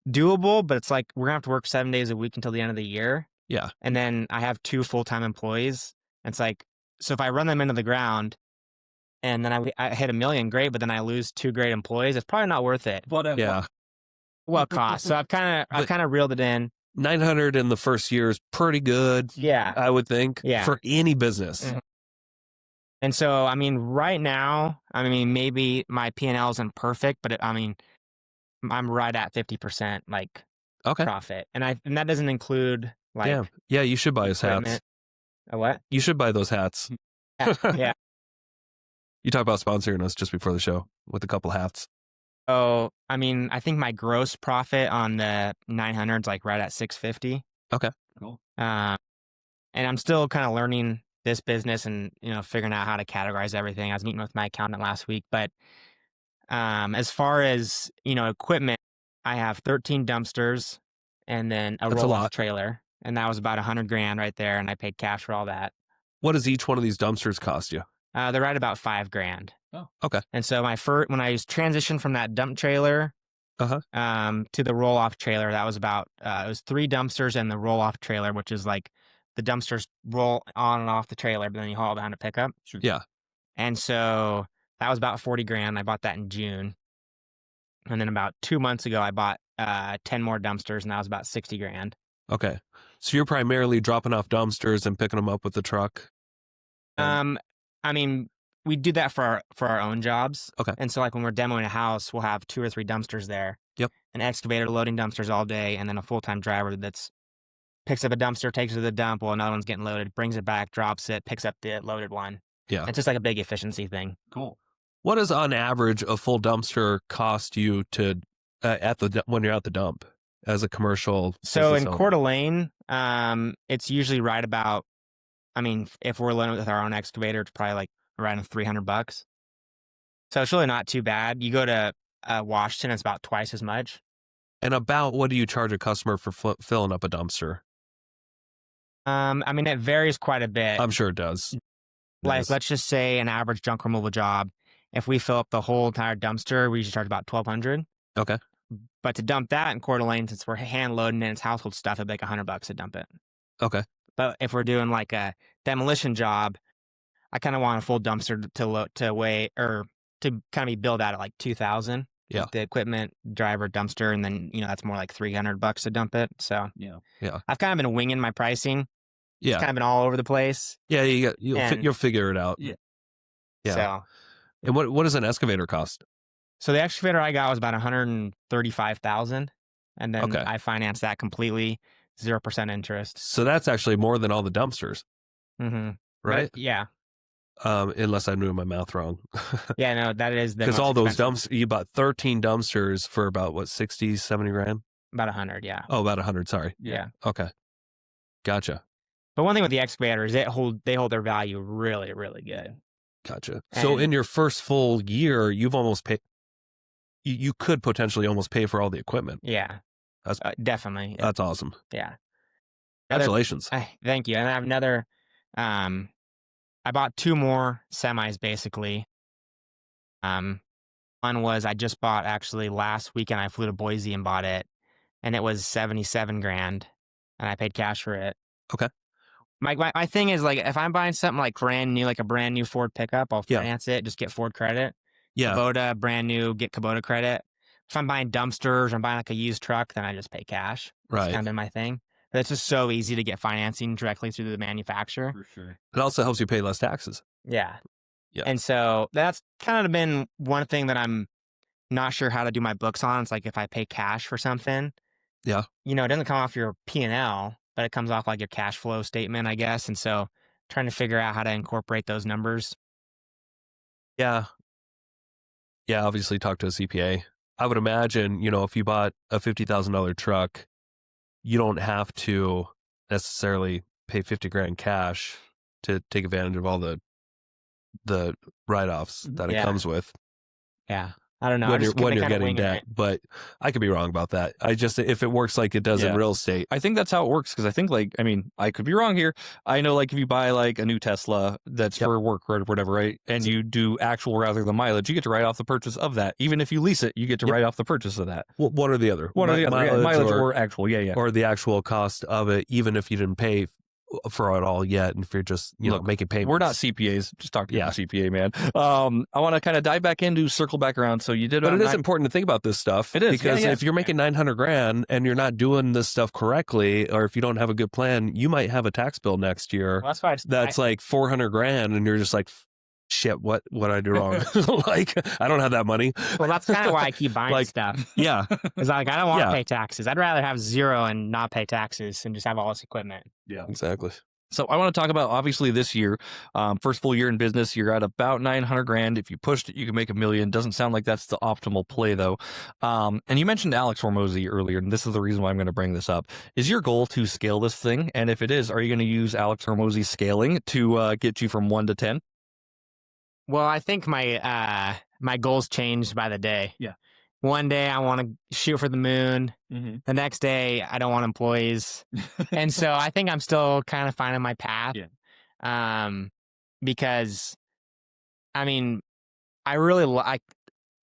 doable, but it's like we're gonna have to work 7 days a week until the end of the year. Yeah. And then I have 2 full-time employees. And it's like, so if I run them into the ground and then I hit 1 million, great, but then I lose 2 great employees, it's probably not worth it. Yeah. What cost? So I've kind of reeled it in. 900 in the first year is pretty good. Yeah. I would think. Yeah. For any business. Mhm. And so, right now, maybe my P&L isn't perfect, but I'm right at 50% like Okay. profit. And that doesn't include like Damn. Yeah, you should buy his hats. equipment. A what? You should buy those hats. Yeah. You talked about sponsoring us just before the show with a couple hats. Oh, I think my gross profit on the 900 is like right at 650. Okay. Cool. And I'm still kind of learning this business and, figuring out how to categorize everything. I was meeting with my accountant last week, but as far as, equipment, I have 13 dumpsters and then a That's a roll-off lot. trailer. And that was about $100,000 right there. And I paid cash for all that. What does each one of these dumpsters cost you? They're right about $5,000. Oh, okay. And so when I transitioned from that dump trailer Uh-huh. to the roll-off trailer, that was about it was 3 dumpsters and the roll-off trailer, which is like the dumpsters roll on and off the trailer, but then you haul it behind a pickup. Yeah. And so that was about $40,000. I bought that in June. And then about 2 months ago, I bought 10 more dumpsters, and that was about $60,000. Okay. So you're primarily dropping off dumpsters and picking them up with the truck? We do that for our own jobs. Okay. And so like when we're demoing a house, we'll have 2 or 3 dumpsters there. Yep. An excavator loading dumpsters all day, and then a full-time driver that's picks up a dumpster, takes it to the dump while another one's getting loaded, brings it back, drops it, picks up the loaded one. Yeah. It's just like a big efficiency thing. Cool. What does on average a full dumpster cost you to when you're at the dump? as a commercial So business in owner? Coeur d'Alene, it's usually right about, I mean, if we're loading with our own excavator, it's probably like around $300. So it's really not too bad. You go to Washington, it's about twice as much. And about what do you charge a customer for filling up a dumpster? I mean, it varies quite a bit. I'm sure it does. Like, let's just say an average junk removal job. If we fill up the whole entire dumpster, we usually charge about $1,200. Okay. But to dump that in Coeur d'Alene, since we're hand loading and it's household stuff, it'd be like $100 to dump it. Okay. But if we're doing like a demolition job, I kind of want a full dumpster to weigh or to kind of be billed out at like 2,000. Yeah. With the equipment, driver, dumpster, and then that's more like $300 to dump it. So Yeah. I've kind of been winging my pricing. Yeah. It's kind of been all over the place. Yeah. You'll figure it out. Yeah. Yeah. So, And what does an excavator cost? so the excavator I got was about $135,000, and then Okay. I financed that completely, 0% interest. So that's actually more than all the dumpsters, Mm-hmm. right? Yeah. Unless I'm doing my math wrong. Yeah, no, that is the Because most all those expensive. you bought 13 dumpsters for about what, 60, 70 grand? About 100, yeah. Oh, about 100. Sorry. Yeah. Okay. Gotcha. But one thing with the excavator is they hold their value really, really good. Gotcha. So And- in your first full year, you've almost paid. You could potentially almost pay for all the equipment. Yeah. That's- Definitely. That's awesome. Yeah. Congratulations. Thank you. And I have another, I bought 2 more semis basically. One was I just bought actually last weekend. I flew to Boise and bought it, and it was 77 grand, and I paid cash for it. Okay. My thing is, like, if I'm buying something like brand new, like a brand new Ford pickup, I'll Yeah. finance it, just get Ford credit. Yeah. Kubota, brand new, get Kubota credit. If I'm buying dumpsters or I'm buying like a used truck, then I just pay cash. That's Right. kind of been my thing. But it's just so easy to get financing directly through the manufacturer. For sure. It also helps you pay less taxes. Yeah. Yeah. And so that's kind of been one thing that I'm not sure how to do my books on. It's like if I pay cash for something, Yeah. it doesn't come off your P&L, but it comes off like your cash flow statement, I guess. And so trying to figure out how to incorporate those numbers. Yeah. Yeah. Obviously, talk to a CPA. I would imagine, if you bought a $50,000 truck, you don't have to necessarily pay 50 grand cash to take advantage of all the write-offs that it Yeah. comes with Yeah. I don't know. when you're getting debt. But I could be wrong about that. If it works like it does in Yeah. real estate. I think that's how it works because I think I could be wrong here. I know if you buy like a new Tesla that's Yep. for work or whatever, right? And you do actual rather than mileage, you get to write off the purchase of that. Even if you lease it, you get to Yep. write off the purchase of that. One or the other. One or the other, yeah, mileage or actual, yeah. or the actual cost of it, even if you didn't pay for it all yet, and if you're just Look, making payments. We're not CPAs. Just talk to Yeah. your CPA, man. I want to kind of dive back into circle back around. So you did, But it is important to think about this stuff. It is, because yeah. if you're making 900 grand and you're not doing this stuff correctly, or if you don't have a good plan, you might have a tax bill next year Well, that's why that's like 400 grand, and you're just like, shit, what I do wrong? Like, I don't have that money. well, that's kind of why I keep buying Like- stuff. Yeah, It's like I don't want to Yeah. pay taxes. I'd rather have 0 and not pay taxes and just have all this equipment. Yeah. exactly. So I want to talk about obviously this year, first full year in business, you're at about 900 grand. If you pushed it, you can make $1 million. Doesn't sound like that's the optimal play though. And you mentioned Alex Hormozy earlier, and this is the reason why I'm going to bring this up. Is your goal to scale this thing? And if it is, are you going to use Alex Hormozy's scaling to get you from 1 to 10? Well, I think my goals changed by the day. Yeah. One day I want to shoot for the moon. Mm-hmm. The next day I don't want employees. And so I think I'm still kind of finding my path. Yeah. Because I mean, I really like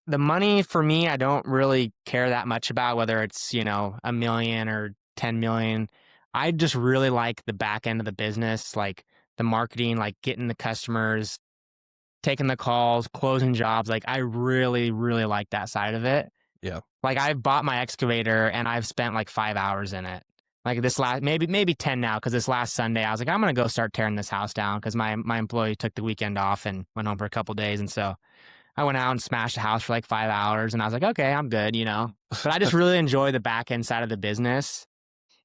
the money for me. I don't really care that much about whether it's, $1 million or 10 million. I just really like the back end of the business, like the marketing, like getting the customers, taking the calls, closing jobs. Like I really, really like that side of it. Yeah. Like I've bought my excavator and I've spent like 5 hours in it. Like this last, maybe 10 now. Cause this last Sunday I was like, I'm going to go start tearing this house down. Cause my employee took the weekend off and went home for a couple days. And so I went out and smashed the house for like 5 hours and I was like, okay, I'm good, but I just really enjoy the back end side of the business.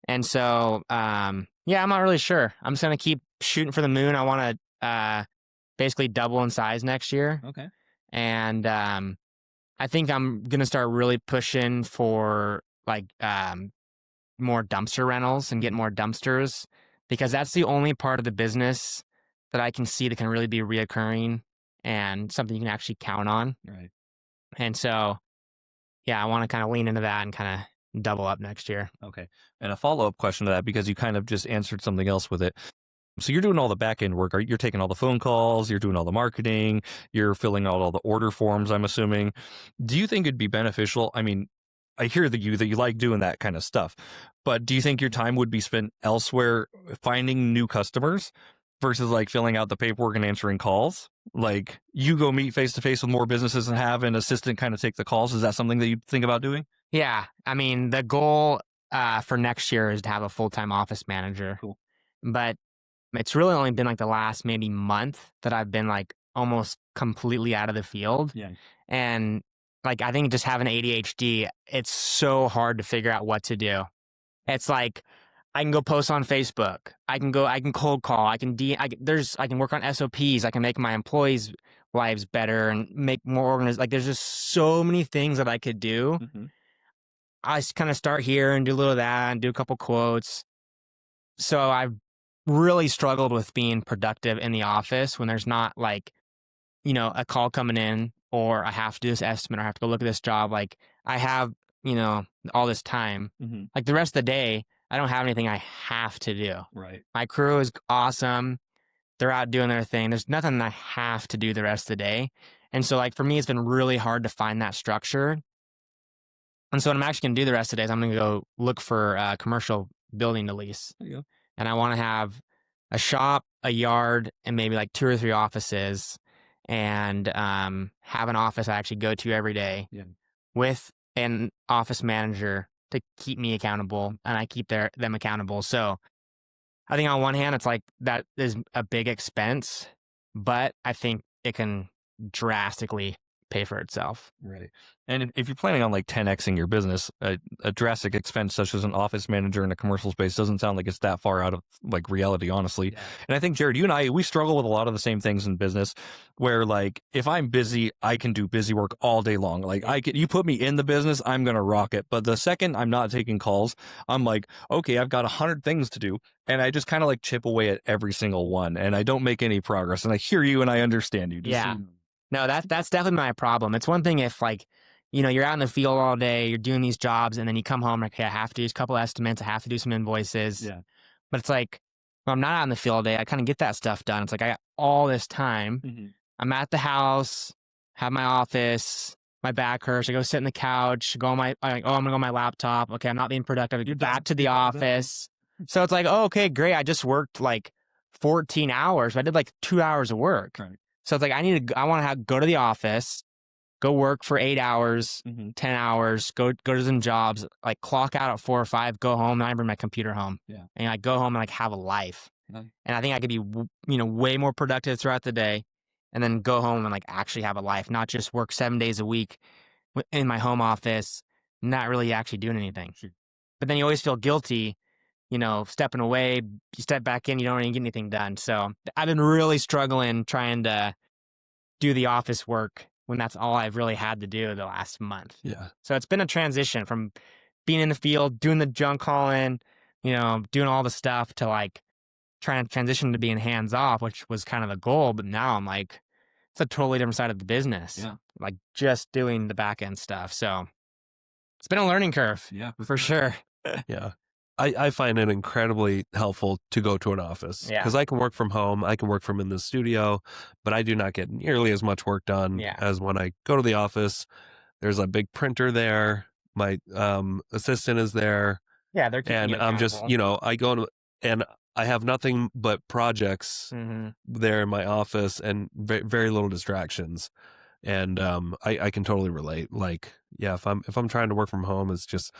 And so, yeah, I'm not really sure. I'm just going to keep shooting for the moon. I want to, basically double in size next year. Okay. And I think I'm going to start really pushing for like more dumpster rentals and get more dumpsters, because that's the only part of the business that I can see that can really be reoccurring and something you can actually count on. Right. And so, yeah, I want to kind of lean into that and kind of double up next year. Okay. And a follow-up question to that, because you kind of just answered something else with it. So you're doing all the back end work. You're taking all the phone calls, you're doing all the marketing, you're filling out all the order forms, I'm assuming. Do you think it'd be beneficial? I mean, I hear that you like doing that kind of stuff, but do you think your time would be spent elsewhere finding new customers versus like filling out the paperwork and answering calls? Like you go meet face to face with more businesses and have an assistant kind of take the calls. Is that something that you think about doing? Yeah. I mean, the goal for next year is to have a full-time office manager. Cool. But it's really only been like the last maybe month that I've been like almost completely out of the field. Yeah. And like, I think just having ADHD, it's so hard to figure out what to do. It's like, I can go post on Facebook. I can cold call. I can work on SOPs. I can make my employees' lives better and make more organized. Like, there's just so many things that I could do. Mm-hmm. I kind of start here and do a little of that and do a couple quotes. So I've really struggled with being productive in the office when there's not like, a call coming in, or I have to do this estimate, or I have to go look at this job. Like I have, all this time. Mm-hmm. Like the rest of the day, I don't have anything I have to do. Right. My crew is awesome. They're out doing their thing. There's nothing I have to do the rest of the day. And so like for me, it's been really hard to find that structure. And so what I'm actually going to do the rest of the day is I'm going to go look for a commercial building to lease. There you go. And I want to have a shop, a yard, and maybe like 2 or 3 offices, and have an office I actually go to every day with an office manager to keep me accountable, and I keep them accountable. So I think on one hand, it's like that is a big expense, but I think it can drastically pay for itself. Right. And if you're planning on like 10xing your business, a drastic expense such as an office manager in a commercial space doesn't sound like it's that far out of like reality, honestly. Yeah. And I think, Jared, you and I, we struggle with a lot of the same things in business where like, if I'm busy, I can do busy work all day long. Like you put me in the business, I'm going to rock it. But the second I'm not taking calls, I'm like, okay, I've got 100 things to do. And I just kind of like chip away at every single one and I don't make any progress. And I hear you and I understand you. Yeah. No, that's definitely my problem. It's one thing if like, you're out in the field all day, you're doing these jobs, and then you come home like, hey, I have to use a couple estimates, I have to do some invoices. Yeah. But it's like, when I'm not out in the field all day, I kind of get that stuff done. It's like I got all this time. Mm-hmm. I'm at the house, have my office, my back hurts. I go sit on the couch, I'm gonna go on my laptop. Okay, I'm not being productive. I get back to the office. So it's like, oh, okay, great. I just worked like 14 hours. But I did like 2 hours of work. Right. So it's like I want to go to the office, go work for 8 hours, 10 hours, go to some jobs, like clock out at 4 or 5, go home, and I bring my computer home. Yeah. And I go home and like have a life. Yeah. And I think I could be, way more productive throughout the day, and then go home and like actually have a life, not just work 7 days a week in my home office, not really actually doing anything. Sure. But then you always feel guilty, stepping away, you step back in, you don't even get anything done. So I've been really struggling trying to do the office work when that's all I've really had to do the last month. Yeah. So it's been a transition from being in the field, doing the junk hauling, doing all the stuff, to like trying to transition to being hands off, which was kind of the goal. But now I'm like, it's a totally different side of the business. Yeah. Like just doing the back end stuff. So it's been a learning curve. Yeah, for sure. Yeah. I find it incredibly helpful to go to an office because I can work from home. I can work from in the studio, but I do not get nearly as much work done as when I go to the office. There's a big printer there. My assistant is there. Yeah, they're keeping and I'm just, I go and I have nothing but projects there in my office and very little distractions. And I can totally relate. Like, yeah, if I'm trying to work from home, it's just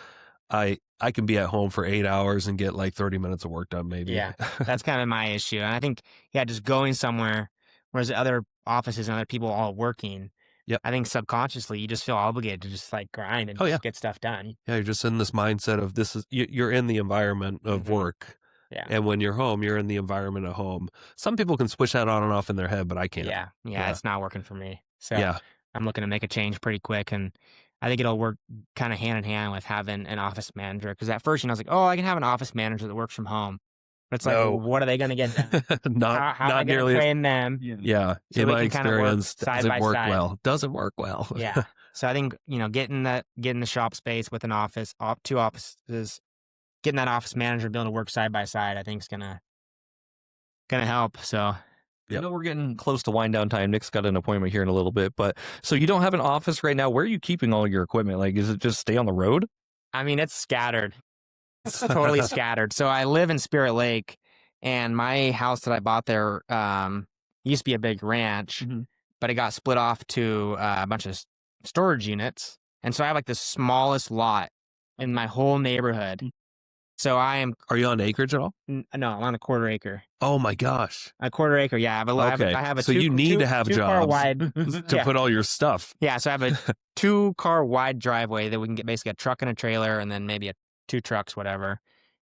I can be at home for 8 hours and get like 30 minutes of work done, maybe. Yeah, that's kind of my issue. And I think, just going somewhere where there's other offices and other people all working. Yep. I think subconsciously you just feel obligated to just like grind and just get stuff done. Yeah, you're just in this mindset of you're in the environment of work. Yeah. And when you're home, you're in the environment of home. Some people can switch that on and off in their head, but I can't. Yeah, it's not working for me. So I'm looking to make a change pretty quick. And I think it'll work kind of hand in hand with having an office manager. Because at first, I was like, oh, I can have an office manager that works from home. But it's like, No. well, what are they going to get done? not how am I not going to nearly. train them? Yeah, So in we my can kind of work experience, side doesn't by work side. well. Doesn't work well. Yeah. So I think, getting the shop space with an office, 2 offices, getting that office manager being able to work side by side, I think is gonna help. So I know we're getting close to wind down time. Nick's got an appointment here in a little bit, but so you don't have an office right now. Where are you keeping all your equipment? Like, is it just stay on the road? I mean, it's scattered. It's totally scattered. So I live in Spirit Lake, and my house that I bought there used to be a big ranch, but it got split off to a bunch of storage units. And so I have like the smallest lot in my whole neighborhood. So I am. Are you on acreage at all? No, I'm on a quarter acre. Oh my gosh. A quarter acre, yeah. I have a so two, you need two- to have 2-car jobs wide. to put all your stuff. Yeah, so I have a 2-car wide driveway that we can get basically a truck and a trailer, and then maybe 2 trucks, whatever.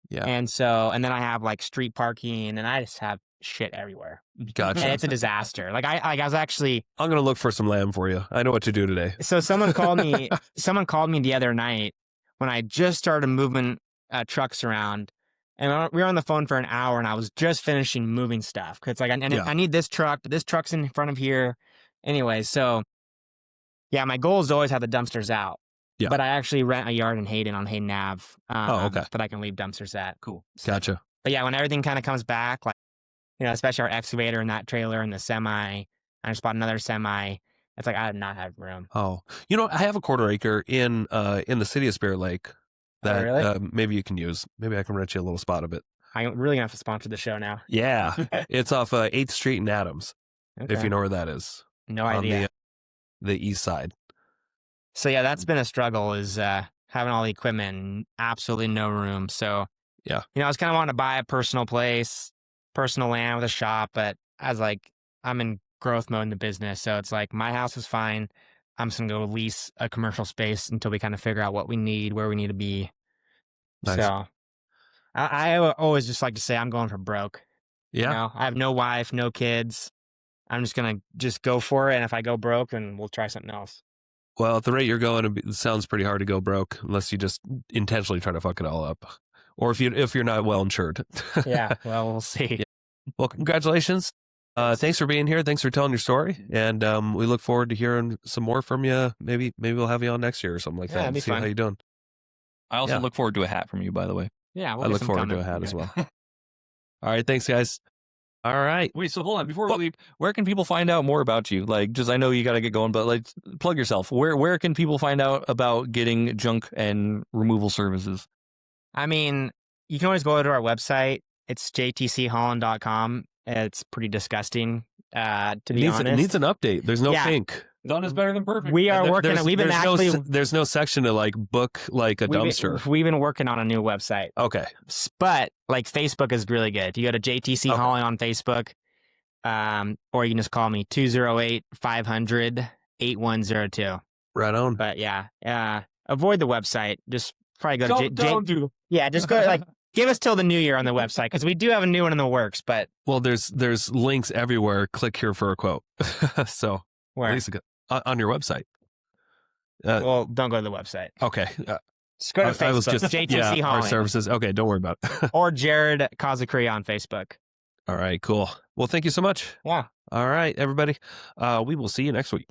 Yeah. And then I have like street parking, and I just have shit everywhere. Gotcha. And it's a disaster. Like I was actually. I'm gonna look for some land for you. I know what to do today. So someone called me. Someone called me the other night when I just started moving trucks around. And we were on the phone for an hour, and I was just finishing moving stuff. Cause it's like, I need this truck, but this truck's in front of here. Anyway, so yeah, my goal is to always have the dumpsters out. Yeah. But I actually rent a yard in Hayden on Hayden Ave. Okay. That I can leave dumpsters at. Cool. Gotcha. But yeah, when everything kind of comes back, like, especially our excavator and that trailer and the semi, I just bought another semi. It's like I did not have room. Oh, I have a quarter acre in the city of Spirit Lake that really? maybe you can use. Maybe I can rent you a little spot of it. I'm really gonna have to sponsor the show now. Yeah, it's off 8th Street in Adams, Okay. if you know where that is. No on idea. the east side. So yeah, that's been a struggle, is having all the equipment and absolutely no room. So yeah, I was kind of wanting to buy a personal place, personal land with a shop, but I was like, I'm in growth mode in the business, so it's like my house is fine. I'm just gonna go lease a commercial space until we kind of figure out what we need, where we need to be. Nice. So I always just like to say I'm going for broke. Yeah. I have no wife, no kids. I'm just gonna go for it, and if I go broke, then we'll try something else. Well, at the rate you're going, it sounds pretty hard to go broke unless you just intentionally try to fuck it all up, or if you're not well insured. Yeah. Well, we'll see. Yeah. Well, congratulations. Thanks for being here. Thanks for telling your story, and we look forward to hearing some more from you. Maybe we'll have you on next year or something like that. That'd be See fun. how you're doing. I also look forward to a hat from you, by the way. Yeah, I look forward to a hat as well. All right, thanks, guys. All right. Wait, so hold on. Before we leave, where can people find out more about you? Like, just I know you got to get going, but like, plug yourself. Where can people find out about getting junk and removal services? I mean, you can always go to our website. It's jtchauling.com. It's pretty disgusting, to be honest. It needs an update. There's no pink. Done is better than perfect. We are working. We've been actually. There's no section to like book like a dumpster. We've been working on a new website. Okay. But like Facebook is really good. If you go to JTC Hauling on Facebook, or you can just call me 208-500-8102. Right on. But yeah, avoid the website. Just probably go to Don't do. Yeah, just go like. Give us till the new year on the website, because we do have a new one in the works. But well, there's links everywhere. Click here for a quote. So where? at least on your website. Well, don't go to the website. Okay. Just go to Facebook. I was just JTC Hauling. our services. Okay, don't worry about it. Or Jared Cozzocrea on Facebook. All right, cool. Well, thank you so much. Yeah. All right, everybody. We will see you next week.